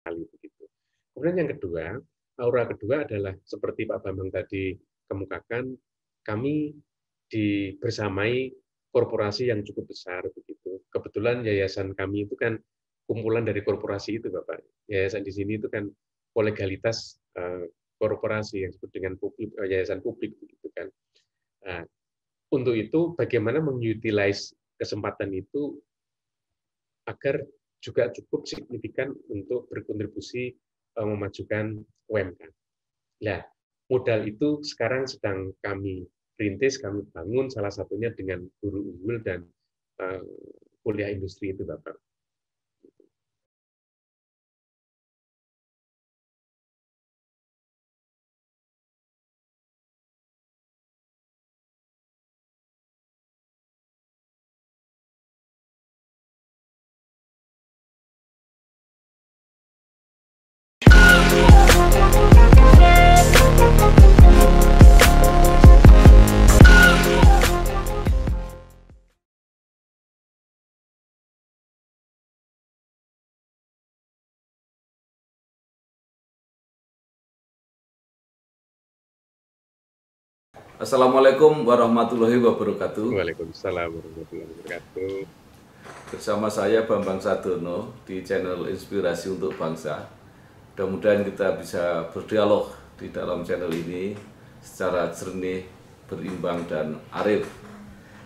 sekali begitu. Kemudian yang kedua, aura kedua adalah seperti Pak Bambang tadi kemukakan, kami dibersamai korporasi yang cukup besar begitu. Kebetulan yayasan kami itu kan kumpulan dari korporasi itu, Bapak. Yayasan di sini itu kan kolegalitas korporasi yang disebut dengan publik, yayasan publik begitu kan. Nah, untuk itu bagaimana mengutilize kesempatan itu agar juga cukup signifikan untuk berkontribusi memajukan UMKM. Nah, modal itu sekarang sedang kami rintis, kami bangun salah satunya dengan guru unggul dan kuliah industri itu, Bapak. Assalamualaikum warahmatullahi wabarakatuh. Waalaikumsalam warahmatullahi wabarakatuh. Bersama saya Bambang Sadono di channel Inspirasi untuk Bangsa. Mudah-mudahan kita bisa berdialog di dalam channel ini secara jernih, berimbang, dan arif.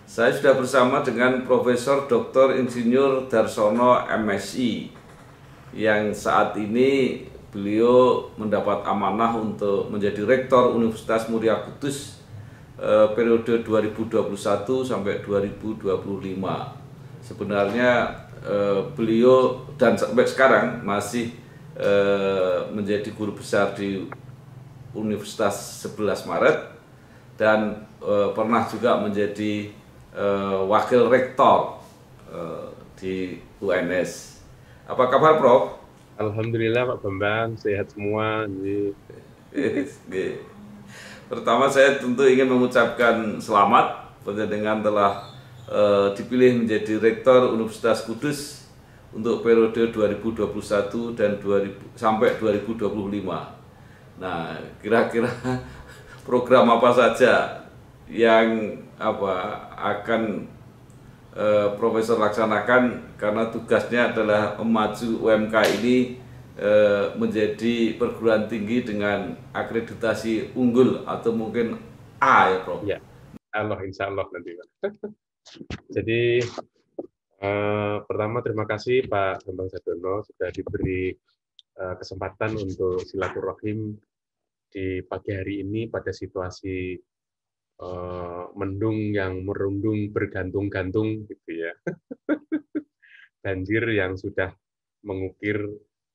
Saya sudah bersama dengan Profesor Dr. Insinyur Darsono MSI yang saat ini beliau mendapat amanah untuk menjadi Rektor Universitas Muria Kudus periode 2021 sampai 2025. Sebenarnya beliau dan sampai sekarang masih menjadi guru besar di Universitas 11 Maret dan pernah juga menjadi wakil rektor di UNS. Apa kabar, Prof? Alhamdulillah Pak Bambang, sehat semua. Pertama saya tentu ingin mengucapkan selamat dengan telah dipilih menjadi Rektor Universitas Kudus untuk periode 2021 dan sampai 2025. Nah, kira-kira program apa saja yang akan Profesor laksanakan, karena tugasnya adalah memacu UMK ini menjadi perguruan tinggi dengan akreditasi unggul atau mungkin A, ya, Prof? Ya, insya Allah nanti, Pak. Jadi pertama terima kasih Pak Bambang Sadono sudah diberi kesempatan untuk silaturahim di pagi hari ini pada situasi mendung yang merundung bergantung-gantung gitu ya. Banjir yang sudah mengukir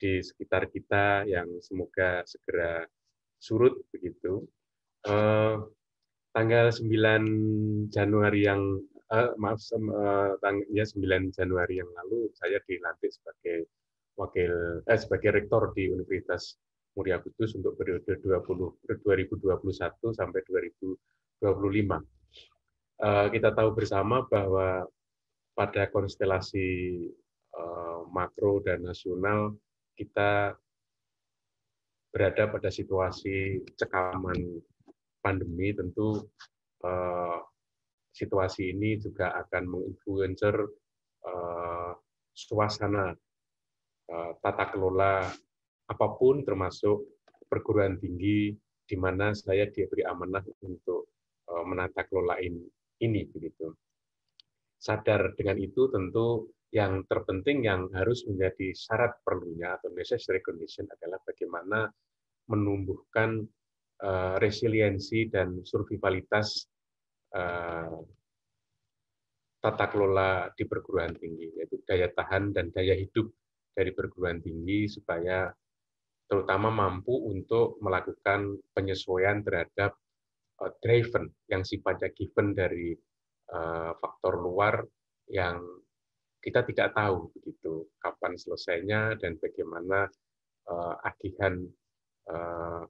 di sekitar kita yang semoga segera surut begitu. Tanggal 9 Januari yang ya 9 Januari yang lalu saya dilantik sebagai rektor di Universitas Muria Kudus untuk periode 2021 sampai 2025. Kita tahu bersama bahwa pada konstelasi makro dan nasional kita berada pada situasi cekaman pandemi. Tentu situasi ini juga akan menginfluencer suasana tata kelola apapun, termasuk perguruan tinggi di mana saya diberi amanah untuk menata kelola ini begitu. Sadar dengan itu, tentu yang terpenting yang harus menjadi syarat perlunya atau necessary condition adalah bagaimana menumbuhkan resiliensi dan survivalitas tata kelola di perguruan tinggi, yaitu daya tahan dan daya hidup dari perguruan tinggi supaya terutama mampu untuk melakukan penyesuaian terhadap driven yang sifatnya given dari faktor luar yang kita tidak tahu begitu kapan selesainya dan bagaimana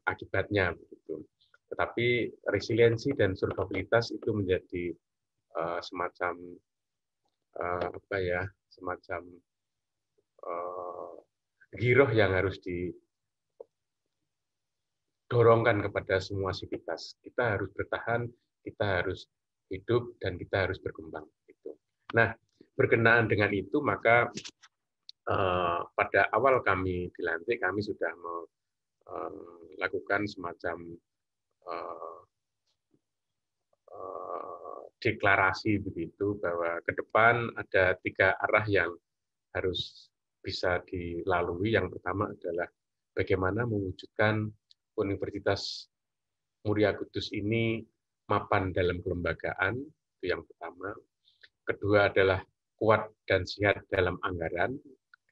akibatnya begitu. Tetapi resiliensi dan survivalitas itu menjadi semacam giroh yang harus didorongkan kepada semua sivitas. Kita harus bertahan, kita harus hidup, dan kita harus berkembang. Gitu. Nah, berkenaan dengan itu, maka pada awal kami dilantik, kami sudah melakukan semacam deklarasi begitu, bahwa ke depan ada 3 arah yang harus bisa dilalui. Yang pertama adalah bagaimana mewujudkan Universitas Muria Kudus ini mapan dalam kelembagaan, itu yang pertama. Kedua adalah kuat dan sehat dalam anggaran,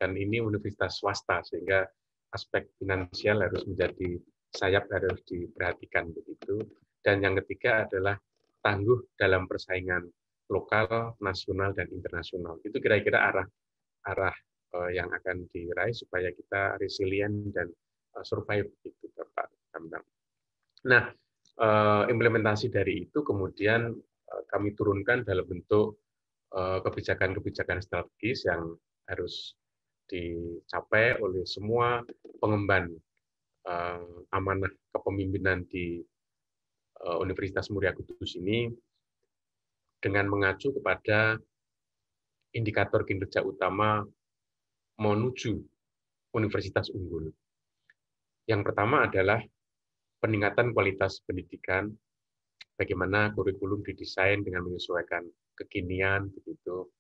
dan ini universitas swasta, sehingga aspek finansial harus menjadi sayap, harus diperhatikan begitu. Dan yang ketiga adalah tangguh dalam persaingan lokal, nasional, dan internasional. Itu kira-kira arah yang akan diraih supaya kita resilient dan survive, gitu, Bapak Bambang. Nah, implementasi dari itu kemudian kami turunkan dalam bentuk kebijakan-kebijakan strategis yang harus dicapai oleh semua pengemban amanah kepemimpinan di Universitas Muria Kudus ini, dengan mengacu kepada indikator kinerja utama menuju universitas unggul. Yang pertama adalah peningkatan kualitas pendidikan, bagaimana kurikulum didesain dengan menyesuaikan kekinian, begitu.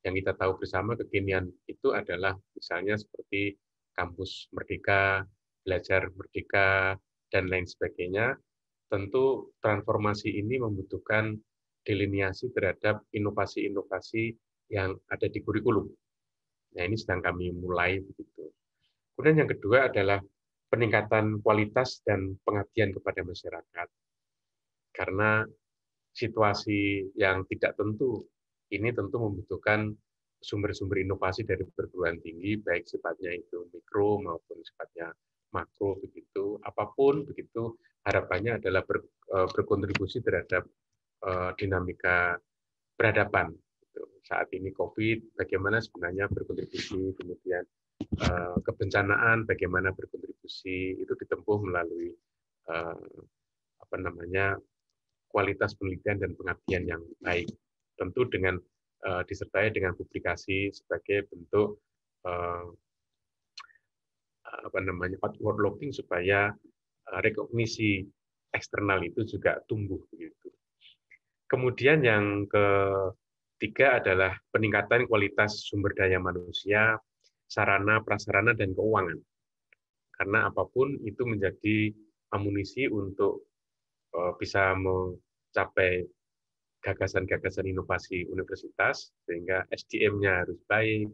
Yang kita tahu bersama, kekinian itu adalah misalnya seperti kampus merdeka, belajar merdeka, dan lain sebagainya. Tentu transformasi ini membutuhkan delineasi terhadap inovasi-inovasi yang ada di kurikulum. Nah, ini sedang kami mulai begitu. Kemudian yang kedua adalah peningkatan kualitas dan pengabdian kepada masyarakat. Karena situasi yang tidak tentu ini tentu membutuhkan sumber-sumber inovasi dari perguruan tinggi, baik sifatnya itu mikro maupun sifatnya makro begitu. Apapun begitu, harapannya adalah berkontribusi terhadap dinamika peradaban. Saat ini COVID, bagaimana sebenarnya berkontribusi, kemudian kebencanaan, bagaimana berkontribusi, itu ditempuh melalui kualitas penelitian dan pengabdian yang baik. Tentu dengan disertai dengan publikasi sebagai bentuk outward looking, supaya rekognisi eksternal itu juga tumbuh begitu. Kemudian yang ketiga adalah peningkatan kualitas sumber daya manusia, sarana, prasarana, dan keuangan. Karena apapun itu menjadi amunisi untuk bisa mencapai gagasan-gagasan inovasi universitas, sehingga SDM-nya harus baik,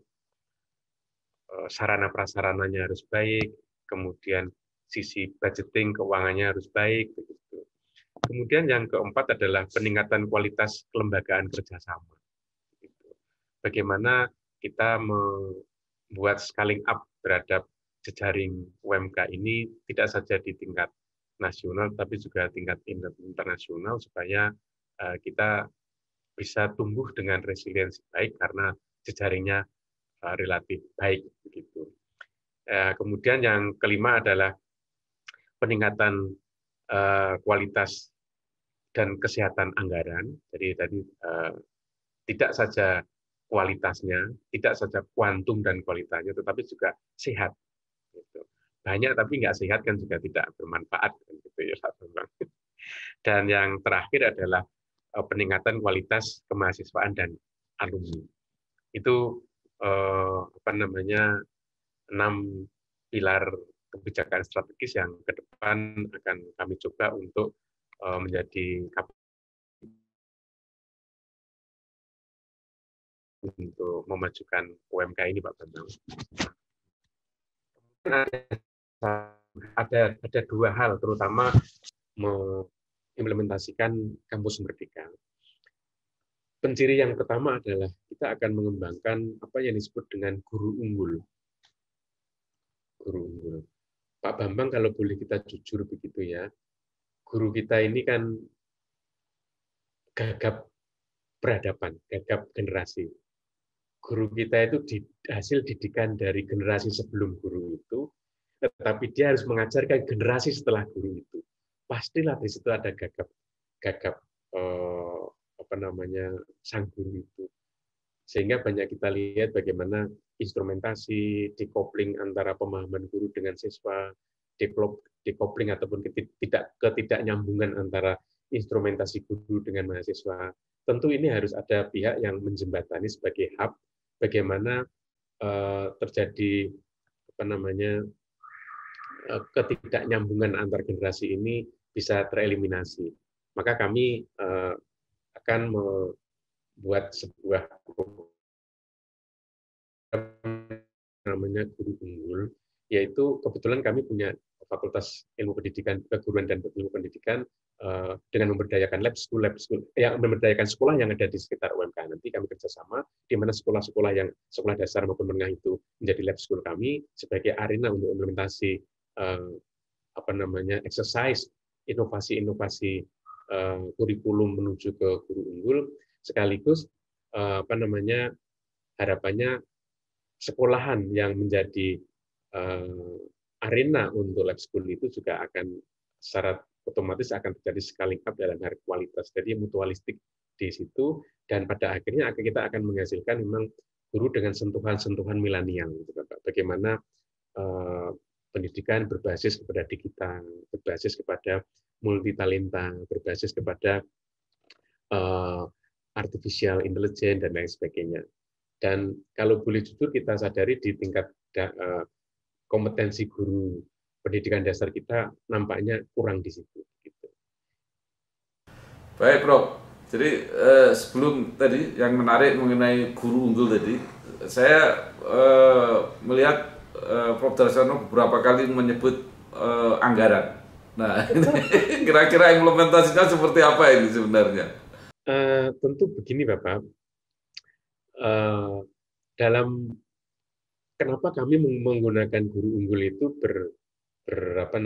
sarana prasarananya harus baik, kemudian sisi budgeting keuangannya harus baik begitu. Kemudian yang keempat adalah peningkatan kualitas kelembagaan kerjasama. Bagaimana kita membuat scaling up terhadap jejaring UMK ini tidak saja di tingkat nasional, tapi juga tingkat internasional, supaya kita bisa tumbuh dengan resiliensi baik karena jejaringnya relatif baik begitu. Kemudian yang kelima adalah peningkatan kualitas dan kesehatan anggaran. Jadi tadi tidak saja kualitasnya, tidak saja kuantum dan kualitasnya, tetapi juga sehat. Gitu. Banyak tapi nggak sehat kan juga tidak bermanfaat, gitu ya, Pak Bambang. Dan yang terakhir adalah peningkatan kualitas kemahasiswaan dan alumni. Itu 6 pilar kebijakan strategis yang ke depan akan kami coba untuk menjadi untuk memajukan UMK ini, Pak Bambang. Ada 2 hal, terutama mengimplementasikan kampus merdeka. Penciri yang pertama adalah kita akan mengembangkan apa yang disebut dengan guru unggul. Guru unggul. Pak Bambang, kalau boleh kita jujur begitu ya, guru kita ini kan gagap peradaban, gagap generasi. guru kita itu hasil didikan dari generasi sebelum guru itu, tetapi dia harus mengajarkan generasi setelah guru itu. Pastilah di situ ada gagap apa namanya sang guru itu. Sehingga banyak kita lihat bagaimana instrumentasi, decoupling antara pemahaman guru dengan siswa, decoupling ataupun ketidaknyambungan antara instrumentasi guru dengan mahasiswa. Tentu ini harus ada pihak yang menjembatani sebagai hub bagaimana terjadi apa namanya ketidaknyambungan antar generasi ini bisa tereliminasi. Maka kami akan membuat sebuah namanya guru unggul, yaitu kebetulan kami punya Fakultas Ilmu Pendidikan, Keguruan dan Ilmu Pendidikan dengan memberdayakan lab school yang memberdayakan sekolah yang ada di sekitar UMK. Nanti kami kerjasama di mana sekolah-sekolah yang sekolah dasar maupun menengah itu menjadi lab school kami sebagai arena untuk implementasi apa namanya exercise inovasi-inovasi kurikulum menuju ke guru unggul, sekaligus apa namanya harapannya sekolahan yang menjadi arena untuk lab school itu juga akan secara otomatis akan terjadi scaling up dalam hal kualitas. Jadi mutualistik di situ, dan pada akhirnya kita akan menghasilkan memang guru dengan sentuhan-sentuhan milenial. Bagaimana pendidikan berbasis kepada digital, berbasis kepada multitalenta, berbasis kepada artificial intelligence, dan lain sebagainya. Dan kalau boleh jujur, kita sadari di tingkat kompetensi guru pendidikan dasar kita nampaknya kurang di situ. Gitu. Baik, Prof. Jadi sebelum tadi yang menarik mengenai guru unggul tadi, saya melihat Prof. Darsono beberapa kali menyebut anggaran. Nah, kira-kira implementasinya seperti apa ini sebenarnya? Tentu begini, Bapak. Dalam kenapa kami menggunakan guru unggul itu bermitra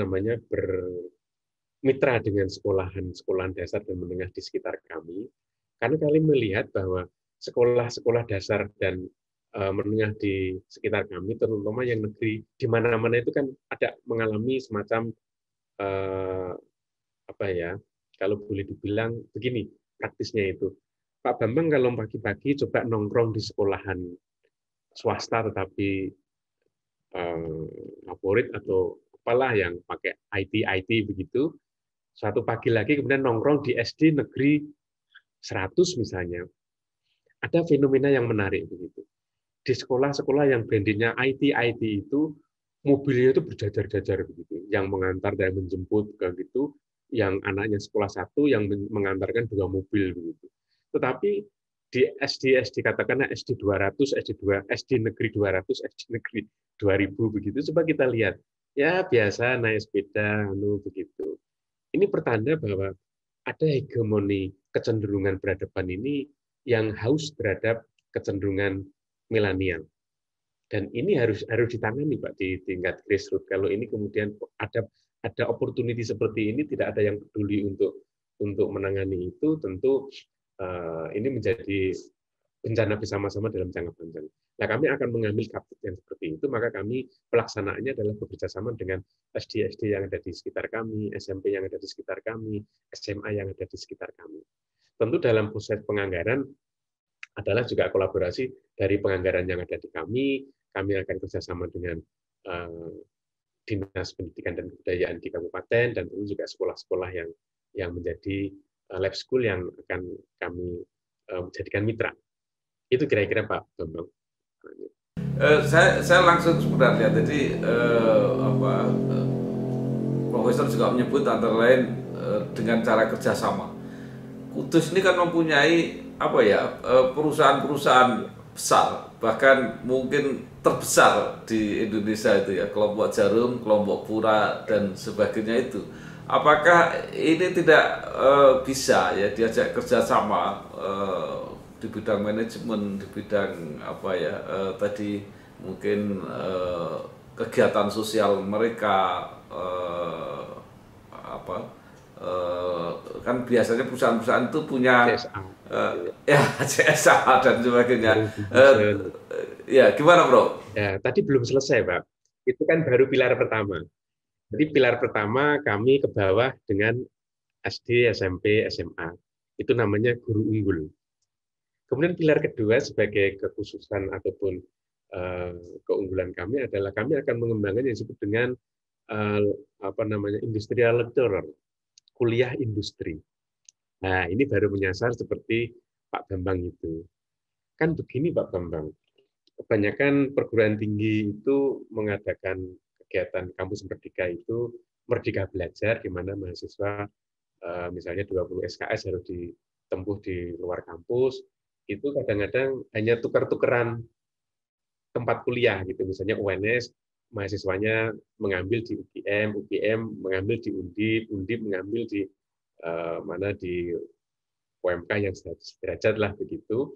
dengan sekolahan dasar dan menengah di sekitar kami, karena kami melihat bahwa sekolah-sekolah dasar dan menengah di sekitar kami, terutama yang negeri, di mana-mana itu kan ada mengalami semacam apa ya, kalau boleh dibilang begini praktisnya itu, Pak Bambang kalau pagi-pagi coba nongkrong di sekolahan swasta tetapi favorit atau apalah yang pakai IT begitu, suatu pagi lagi kemudian nongkrong di SD negeri 100 misalnya, ada fenomena yang menarik begitu. Di sekolah-sekolah yang brandingnya IT itu mobilnya itu berjajar-jajar begitu, yang mengantar dan menjemput begitu, yang anaknya sekolah 1 yang mengantarkan 2 mobil begitu. Tetapi di SD katakanlah SD 200, SD negeri 200, SD negeri 2000 begitu, coba kita lihat. Ya biasa naik sepeda begitu. Ini pertanda bahwa ada hegemoni kecenderungan peradaban ini yang haus terhadap kecenderungan milenial. Dan ini harus ditangani, Pak, di tingkat grassroots. Kalau ini kemudian ada opportunity seperti ini, tidak ada yang peduli untuk menangani itu, tentu ini menjadi bencana bersama-sama dalam jangka panjang. Nah, kami akan mengambil kapasitas yang seperti itu, maka kami pelaksanaannya adalah bekerjasama dengan SD yang ada di sekitar kami, SMP yang ada di sekitar kami, SMA yang ada di sekitar kami. Tentu dalam proses penganggaran adalah juga kolaborasi dari penganggaran yang ada di kami akan kerjasama dengan Dinas Pendidikan dan Kebudayaan di kabupaten, dan tentu juga sekolah-sekolah yang menjadi lab school yang akan kami jadikan mitra. Itu kira-kira Pak Bambang. Saya langsung sebenarnya, jadi Profesor juga menyebut antara lain dengan cara kerjasama. Kudus ini kan mempunyai perusahaan-perusahaan besar, bahkan mungkin terbesar di Indonesia itu ya, kelompok Jarum, kelompok Pura dan sebagainya itu. Apakah ini tidak bisa ya diajak kerjasama di bidang manajemen, di bidang tadi mungkin kegiatan sosial mereka, Kan biasanya perusahaan-perusahaan itu punya CSA, eh, gitu ya. ya CSA dan sebagainya. Jarum Bungkusan. Ya, gimana bro? Ya, tadi belum selesai, Pak. Itu kan baru pilar pertama. Jadi pilar pertama kami ke bawah dengan SD, SMP, SMA. Itu namanya guru unggul. Kemudian pilar kedua sebagai kekhususan ataupun eh, keunggulan kami adalah kami akan mengembangkan yang disebut dengan eh, apa namanya industrial lecturer, kuliah industri. Nah, ini baru menyasar seperti Pak Bambang itu. Kan begini Pak Bambang, kebanyakan perguruan tinggi itu mengadakan kegiatan kampus merdeka itu merdeka belajar di mana mahasiswa misalnya 20 SKS harus ditempuh di luar kampus, itu kadang-kadang hanya tukar-tukeran tempat kuliah gitu. Misalnya UNS mahasiswanya mengambil di UGM, UGM mengambil di Undip, Undip mengambil di mana di UMK yang sederajat lah begitu.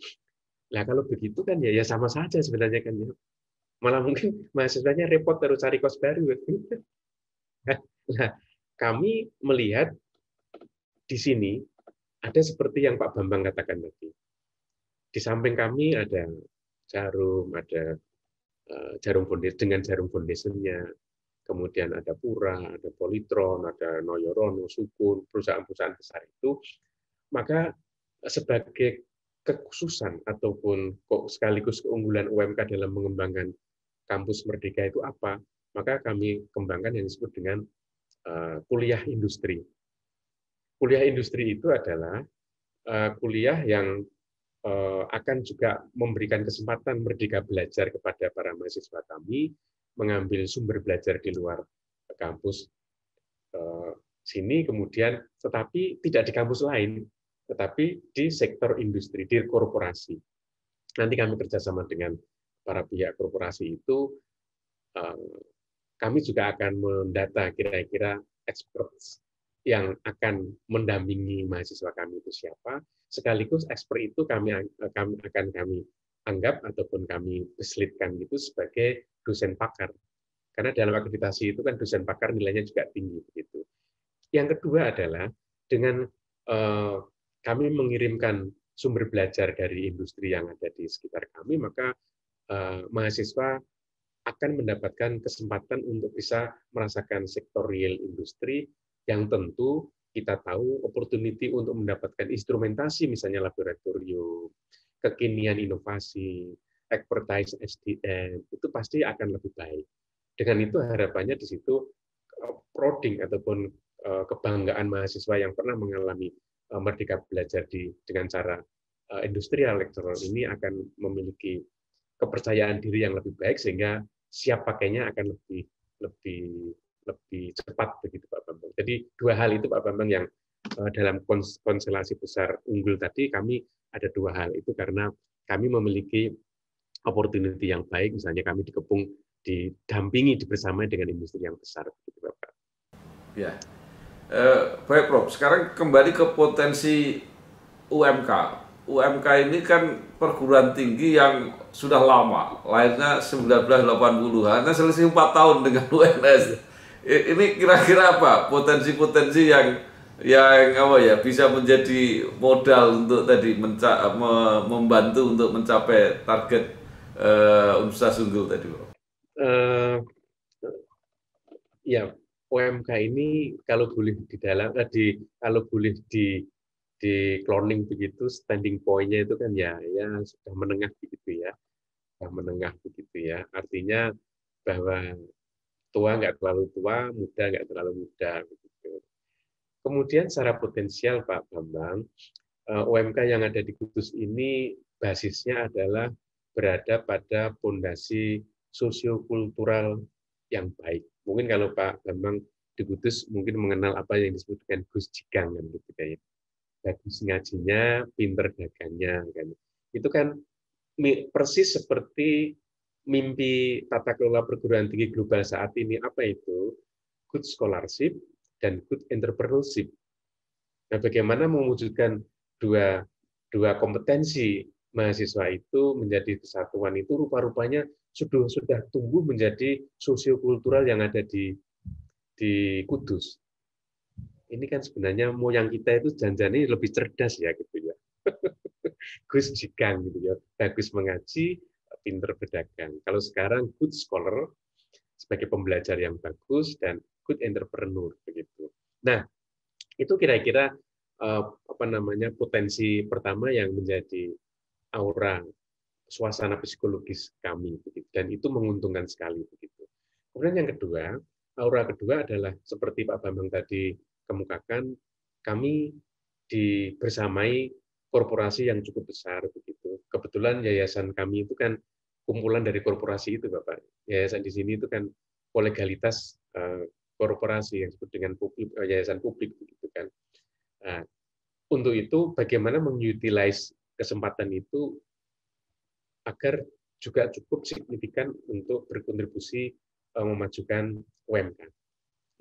Nah kalau begitu kan ya sama saja sebenarnya kan ya. Malah mungkin mahasiswanya repot terus cari kos baru. Nah, kami melihat di sini ada seperti yang Pak Bambang katakan tadi. Di samping kami ada Jarum, ada Jarum Foundation dengan Jarum Foundation-nya, kemudian ada Pura, ada Polytron, ada Noyorono, Sukun, perusahaan-perusahaan besar itu, maka sebagai kekhususan ataupun sekaligus keunggulan UMK dalam mengembangkan kampus merdeka itu apa? Maka kami kembangkan yang disebut dengan kuliah industri. Kuliah industri itu adalah kuliah yang akan juga memberikan kesempatan merdeka belajar kepada para mahasiswa kami, mengambil sumber belajar di luar kampus sini, kemudian tetapi tidak di kampus lain, tetapi di sektor industri, di korporasi. Nanti kami kerjasama dengan para pihak korporasi itu, kami juga akan mendata kira-kira expert yang akan mendampingi mahasiswa kami itu siapa, sekaligus expert itu akan kami anggap ataupun kami beslitkan itu sebagai dosen pakar. Karena dalam akreditasi itu kan dosen pakar nilainya juga tinggi begitu. Yang kedua adalah dengan kami mengirimkan sumber belajar dari industri yang ada di sekitar kami, maka mahasiswa akan mendapatkan kesempatan untuk bisa merasakan sektor real industri yang tentu kita tahu opportunity untuk mendapatkan instrumentasi misalnya laboratorium, kekinian inovasi, expertise SDM itu pasti akan lebih baik. Dengan itu harapannya di situ proding ataupun kebanggaan mahasiswa yang pernah mengalami merdeka belajar dengan cara industrial lecturer ini akan memiliki kepercayaan diri yang lebih baik sehingga siap pakainya akan lebih lebih lebih cepat begitu Pak Bambang. Jadi dua hal itu Pak Bambang yang dalam konstelasi besar unggul tadi kami ada dua hal itu karena kami memiliki opportunity yang baik, misalnya kami dikepung didampingi bersama dengan industri yang besar begitu Bapak. Ya, baik Prof. Sekarang kembali ke potensi UMK. UMK ini kan perguruan tinggi yang sudah lama, lahirnya 1980-an, selisih 4 tahun dengan UNS. Ini kira-kira apa potensi-potensi yang apa ya bisa menjadi modal untuk tadi membantu untuk mencapai target Universitas Unggul tadi, Bro? Ya, UMK ini kalau boleh di dalam kalau boleh di cloning begitu standing point-nya itu kan ya sudah menengah begitu ya. Sudah menengah begitu ya. Artinya bahwa tua nggak terlalu tua, muda nggak terlalu muda begitu. Kemudian secara potensial Pak Bambang, UMK yang ada di Kudus ini basisnya adalah berada pada fondasi sosiokultural yang baik. Mungkin kalau Pak Bambang di Kudus mungkin mengenal apa yang disebut dengan Gus Jigang kan gitu kayak. Bagus ngajinya, pinter dagangnya kan. Itu kan persis seperti mimpi tata kelola perguruan tinggi global saat ini apa itu? Good scholarship dan good entrepreneurship. Nah, bagaimana mewujudkan dua kompetensi mahasiswa itu menjadi kesatuan itu rupa-rupanya sudah tumbuh menjadi sosiokultural yang ada di Kudus. ini kan sebenarnya moyang kita itu janjane lebih cerdas ya gitu ya. Gus Jikang gitu ya, bagus mengaji, pinter berdagang. Kalau sekarang good scholar sebagai pembelajar yang bagus dan good entrepreneur begitu. Nah, itu kira-kira apa namanya potensi pertama yang menjadi aura suasana psikologis kami begitu. Dan itu menguntungkan sekali begitu. Kemudian yang kedua, aura kedua adalah seperti Pak Bambang tadi kemukakan, kami dibersamai korporasi yang cukup besar begitu. Kebetulan yayasan kami itu kan kumpulan dari korporasi itu, Bapak. Yayasan di sini itu kan kolegalitas korporasi yang disebut dengan publik, yayasan publik begitu kan. Nah, untuk itu bagaimana mengutilize kesempatan itu agar juga cukup signifikan untuk berkontribusi memajukan UMKM.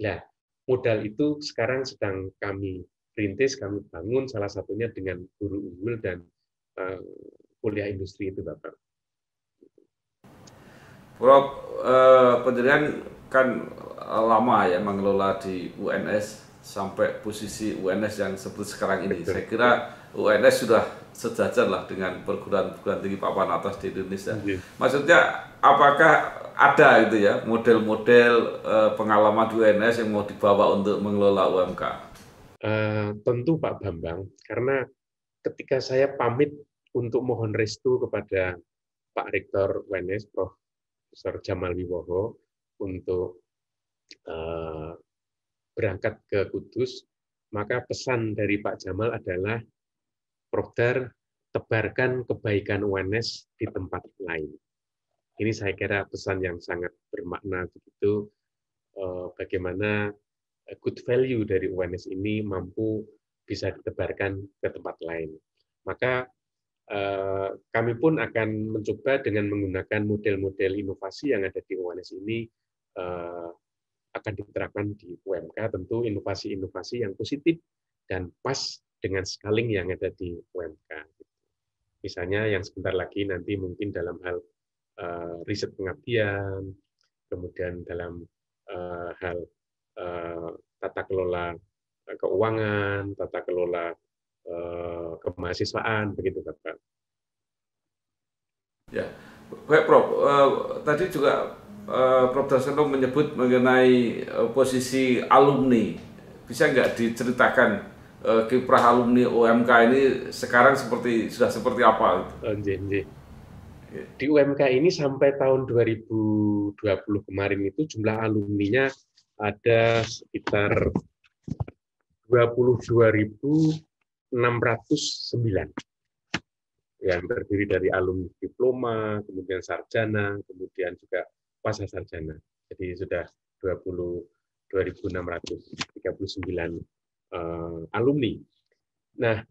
Nah, modal itu sekarang sedang kami rintis, kami bangun salah satunya dengan guru unggul dan kuliah industri itu, Bapak. Prof, penjenengan kan lama ya mengelola di UNS sampai posisi UNS yang seperti sekarang ini. Betul. Saya kira UNS sudah sejajar lah dengan perguruan-perguruan tinggi papan atas di Indonesia. Maksudnya apakah ada gitu ya model-model pengalaman di UNS yang mau dibawa untuk mengelola UMK? Tentu Pak Bambang, karena ketika saya pamit untuk mohon restu kepada Pak Rektor UNS, Profesor Jamal Wibowo, untuk berangkat ke Kudus, maka pesan dari Pak Jamal adalah, Profesor, tebarkan kebaikan UNS di tempat lain. Ini saya kira pesan yang sangat bermakna begitu, bagaimana good value dari UNS ini mampu bisa ditebarkan ke tempat lain. Maka kami pun akan mencoba dengan menggunakan model-model inovasi yang ada di UNS ini akan diterapkan di UMK, tentu inovasi-inovasi yang positif dan pas dengan scaling yang ada di UMK. Misalnya yang sebentar lagi nanti mungkin dalam hal riset pengabdian, kemudian dalam hal tata kelola keuangan, tata kelola kemahasiswaan, begitu Bapak. Ya, baik Prof. Tadi juga Prof. Darsono menyebut mengenai posisi alumni. Bisa nggak diceritakan kiprah alumni UMK ini sekarang sudah seperti apa? Di UMK ini sampai tahun 2020 kemarin itu jumlah alumninya ada sekitar 22.609 yang terdiri dari alumni diploma, kemudian sarjana, kemudian juga pasca sarjana. Jadi sudah 22.639 alumni. Nah,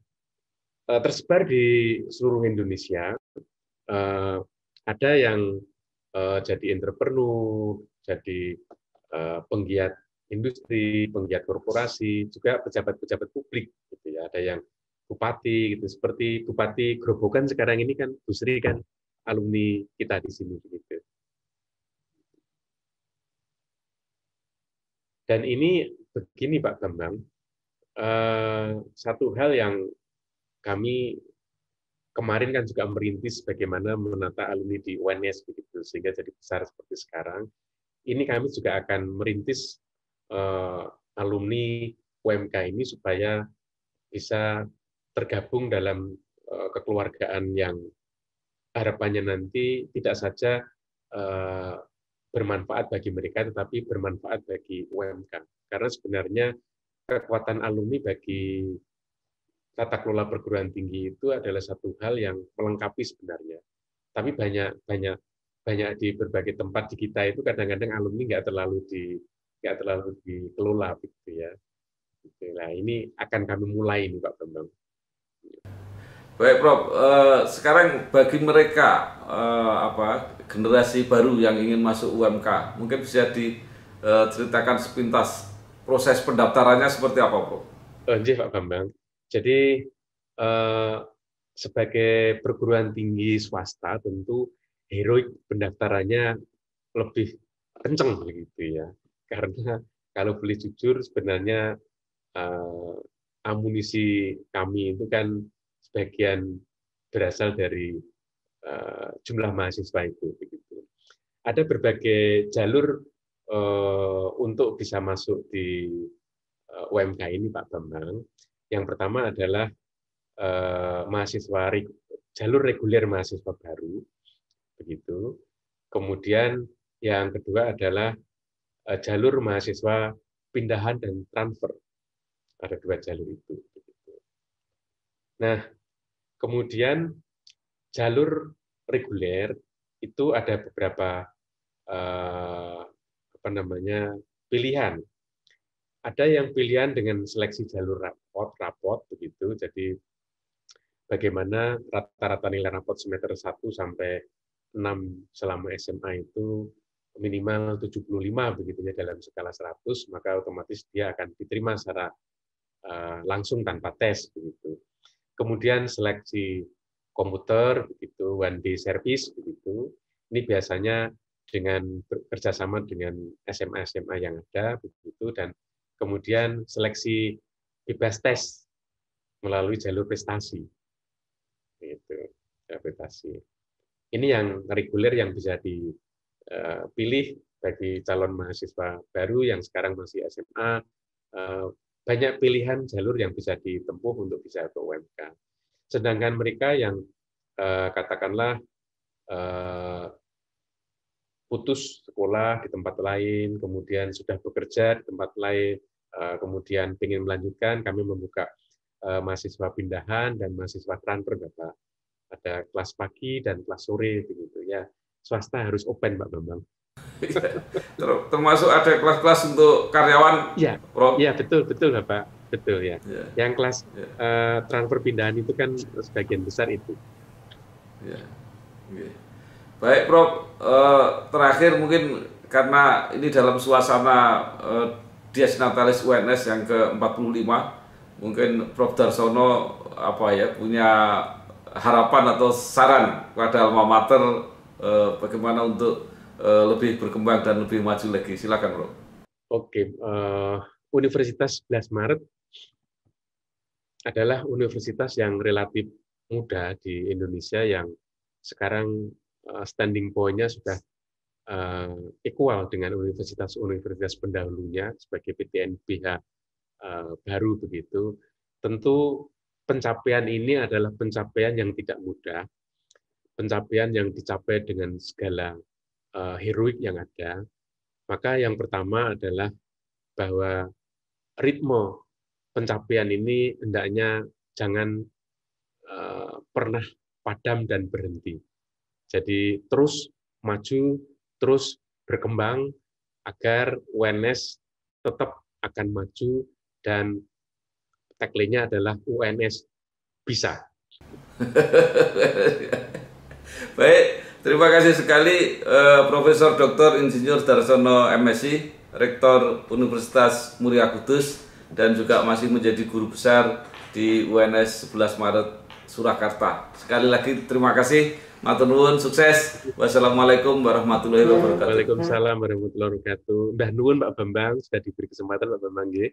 tersebar di seluruh Indonesia. Ada yang jadi entrepreneur, jadi penggiat industri, penggiat korporasi, juga pejabat-pejabat publik, gitu ya. Ada yang bupati, gitu. Seperti Bupati Grobogan sekarang ini kan Bu Sri kan alumni kita di sini, gitu. Dan ini begini Pak Bambang, satu hal yang kami kemarin kan juga merintis bagaimana menata alumni di UNS begitu sehingga jadi besar seperti sekarang. Ini kami juga akan merintis alumni UMK ini supaya bisa tergabung dalam kekeluargaan yang harapannya nanti tidak saja bermanfaat bagi mereka, tetapi bermanfaat bagi UMK. Karena sebenarnya kekuatan alumni bagi tata kelola perguruan tinggi itu adalah satu hal yang melengkapi sebenarnya. Tapi banyak di berbagai tempat di kita itu kadang-kadang alumni nggak terlalu dikelola gitu ya. Nah, ini akan kami mulai nih Pak Bambang. Baik Prof, sekarang bagi mereka generasi baru yang ingin masuk UMK, mungkin bisa diceritakan sepintas proses pendaftarannya seperti apa Prof? Pak Bambang. Jadi sebagai perguruan tinggi swasta tentu heroik pendaftarannya lebih kenceng begitu ya. Karena kalau boleh jujur sebenarnya eh, amunisi kami itu kan sebagian berasal dari jumlah mahasiswa itu. Begitu. Ada berbagai jalur untuk bisa masuk di UMK ini, Pak Bambang. Yang pertama adalah jalur reguler mahasiswa baru, begitu. Kemudian yang kedua adalah jalur mahasiswa pindahan dan transfer. Ada dua jalur itu. Begitu. Nah, kemudian jalur reguler itu ada beberapa pilihan. Ada yang pilihan dengan seleksi jalur rapot begitu. Jadi bagaimana rata-rata nilai rapot semester 1 sampai 6 selama SMA itu minimal 75 begitu ya dalam skala 100, maka otomatis dia akan diterima secara langsung tanpa tes begitu. Kemudian seleksi komputer begitu, one day service begitu. Ini biasanya dengan bekerjasama dengan SMA-SMA yang ada begitu, dan kemudian seleksi bebas tes melalui jalur prestasi. Gitu, prestasi. Ini yang reguler yang bisa dipilih bagi calon mahasiswa baru yang sekarang masih SMA. Banyak pilihan jalur yang bisa ditempuh untuk bisa ke UMK. Sedangkan mereka yang katakanlah putus sekolah di tempat lain, kemudian sudah bekerja di tempat lain, kemudian ingin melanjutkan, kami membuka mahasiswa pindahan dan mahasiswa transfer, Bapak. Ada kelas pagi dan kelas sore, begitu ya. Swasta harus open, Pak Bambang. Termasuk ada kelas-kelas untuk karyawan, ya, Prof? Iya, betul, Bapak. Betul ya. Yang kelas transfer pindahan itu kan sebagian besar itu. Ya. Baik, Prof. Terakhir mungkin karena ini dalam suasana Dies Natalis UNS yang ke-45, mungkin Prof. Darsono punya harapan atau saran kepada alma mater bagaimana untuk lebih berkembang dan lebih maju lagi. Silakan, Prof. Oke, Universitas 11 Maret adalah universitas yang relatif muda di Indonesia yang sekarang standing point-nya sudah equal dengan universitas-universitas pendahulunya sebagai PTNBH baru begitu. Tentu pencapaian ini adalah pencapaian yang tidak mudah, pencapaian yang dicapai dengan segala heroik yang ada. Maka yang pertama adalah bahwa ritme pencapaian ini hendaknya jangan pernah padam dan berhenti. Jadi terus maju, terus berkembang agar UNS tetap akan maju dan tagline-nya adalah UNS bisa. Baik, terima kasih sekali Profesor Dr. Insinyur Darsono MSI, Rektor Universitas Muria Kudus, dan juga masih menjadi guru besar di UNS 11 Maret Surakarta. Sekali lagi terima kasih. Matur nuwun, sukses. Wassalamualaikum warahmatullahi wabarakatuh. Waalaikumsalam warahmatullahi wabarakatuh. Mbah nuwun Pak Bambang, sudah diberi kesempatan Pak Bambang nggih.